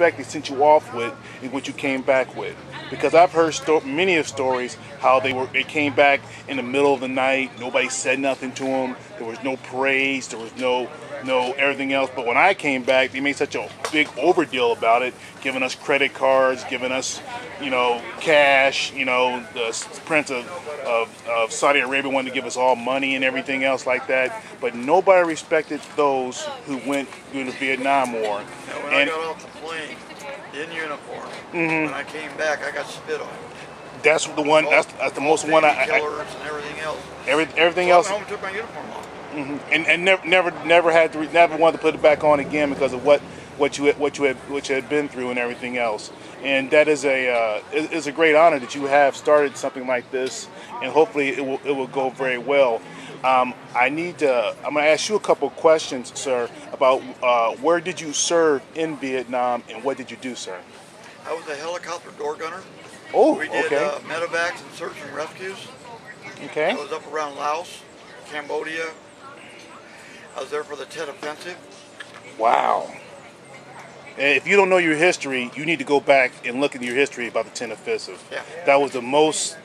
respect they sent you off with and what you came back with. Because I've heard many of stories how they came back in the middle of the night, nobody said nothing to them, there was no praise, there was no everything else. But when I came back, they made such a big overdeal about it, giving us credit cards, giving us, cash. The Prince of Saudi Arabia wanted to give us all money and everything else like that. But nobody respected those who went during the Vietnam War. Now, when I got off the plane in uniform, when I came back, I got spit on. That's the one. That's the most one. Killers and everything else. Everything else. I went home and took my uniform off. And never wanted to put it back on again because of what you had been through and everything else. And that is a great honor that you have started something like this, and hopefully it will go very well. I'm going to ask you a couple of questions, sir, about where did you serve in Vietnam and what did you do, sir? I was a helicopter door gunner. Oh, we did okay. medevacs and search and rescues. Okay. I was up around Laos, Cambodia. I was there for the Tet Offensive. Wow. And if you don't know your history, you need to go back and look at your history about the Tet Offensive. Yeah. That was the most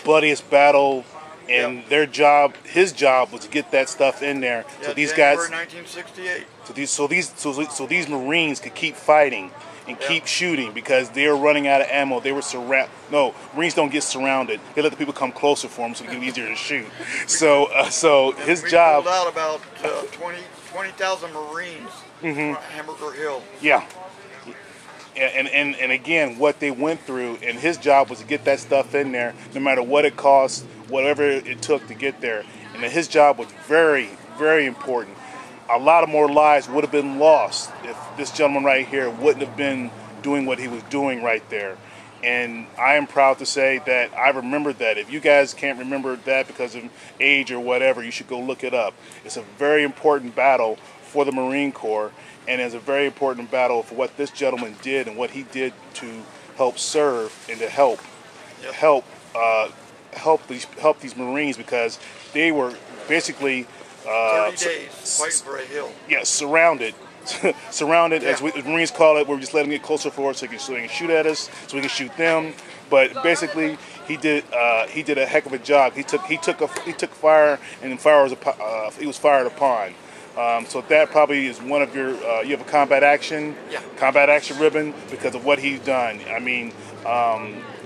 bloodiest battle, and his job was to get that stuff in there. Yeah, so these January guys, 1968. So these Marines could keep fighting and keep shooting because they were running out of ammo. They were surrounded. No, Marines don't get surrounded. They let the people come closer for them so it can be easier to shoot. So his job. We pulled out about 20,000 Marines from Hamburger Hill. Yeah. And again, what they went through, and his job was to get that stuff in there, no matter what it cost, whatever it took to get there. And his job was very, very important. A lot of more lives would have been lost if this gentleman right here wouldn't have been doing what he was doing right there. And I am proud to say that I remembered that. If you guys can't remember that because of age or whatever, you should go look it up. It's a very important battle for the Marine Corps, and it's a very important battle for what this gentleman did and what he did to help serve and to help these Marines, because they were basically 30 days fighting for a hill. Yeah, surrounded, as Marines call it. We're just letting them get closer for us so they can shoot at us, so we can shoot them. But basically, he did a heck of a job. He took fire, and fire was he was fired upon. So that probably is one of your. You have a combat action ribbon because of what he's done. I mean.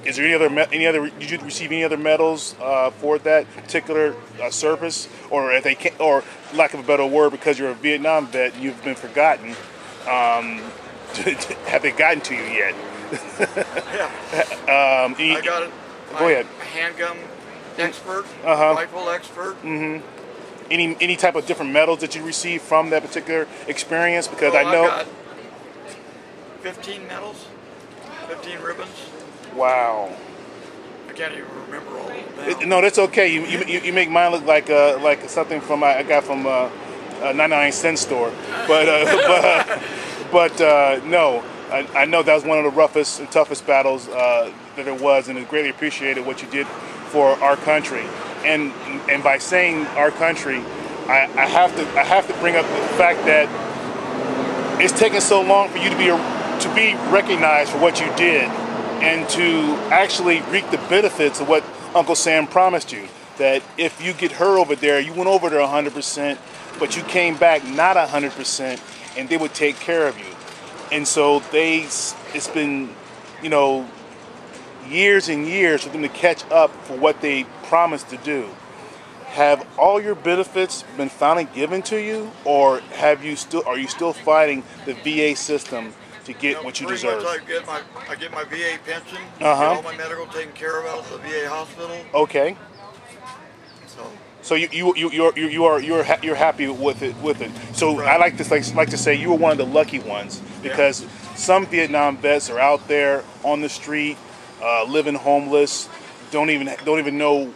Is there any other? Did you receive any other medals for that particular service, or if they can't, or lack of a better word, because you're a Vietnam vet, you've been forgotten? Have they gotten to you yet? I got it. Go ahead. Handgun expert, rifle expert. Any type of different medals that you received from that particular experience? Because I know. I got 15 medals, 15 ribbons. Wow. I can't even remember all of them. No, that's okay. You make mine look like something from I got from a 99-cent store. But no, I know that was one of the roughest and toughest battles that there was, and it's greatly appreciated what you did for our country. And by saying our country, I have to bring up the fact that it's taken so long for you to be recognized for what you did, and to actually reap the benefits of what Uncle Sam promised you. That if you get hurt over there, you went over there 100%, but you came back not 100%, and they would take care of you. And so it's been, years and years for them to catch up for what they promised to do. Have all your benefits been finally given to you, or are you still fighting the VA system to get what you deserve? Much I get my VA pension, get all my medical taken care of out of the VA hospital. Okay. So you're happy with it. So right. I like to say you were one of the lucky ones, because some Vietnam vets are out there on the street, living homeless, don't even know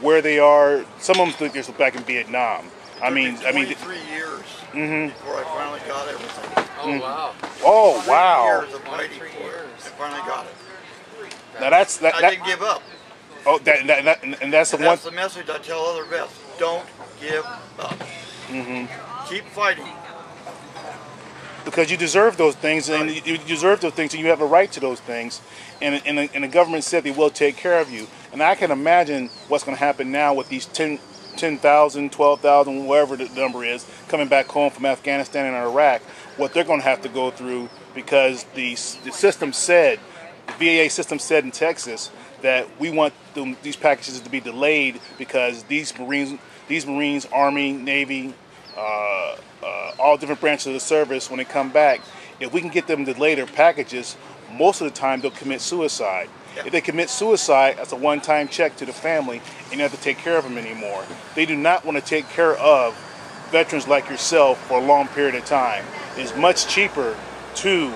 where they are. Some of them think they're still back in Vietnam. I mean 23 years before I finally got everything. Oh wow! Oh wow! 3 years of fighting for it. I finally got it. Now I didn't give up. Oh, that's the message I tell other vets. Don't give up. Keep fighting. because you deserve those things, and you deserve those things, and you have a right to those things, and the government said they will take care of you. And I can imagine what's going to happen now with these 10,000, 12,000, whatever the number is, coming back home from Afghanistan and Iraq, what they're going to have to go through, because the system said, the VA system said in Texas, that we want these packages to be delayed because these Marines, Army, Navy, all different branches of the service, when they come back, if we can get them to delay their packages, most of the time they'll commit suicide. If they commit suicide, that's a one-time check to the family, and you don't have to take care of them anymore. They do not want to take care of veterans like yourself for a long period of time. It's much cheaper to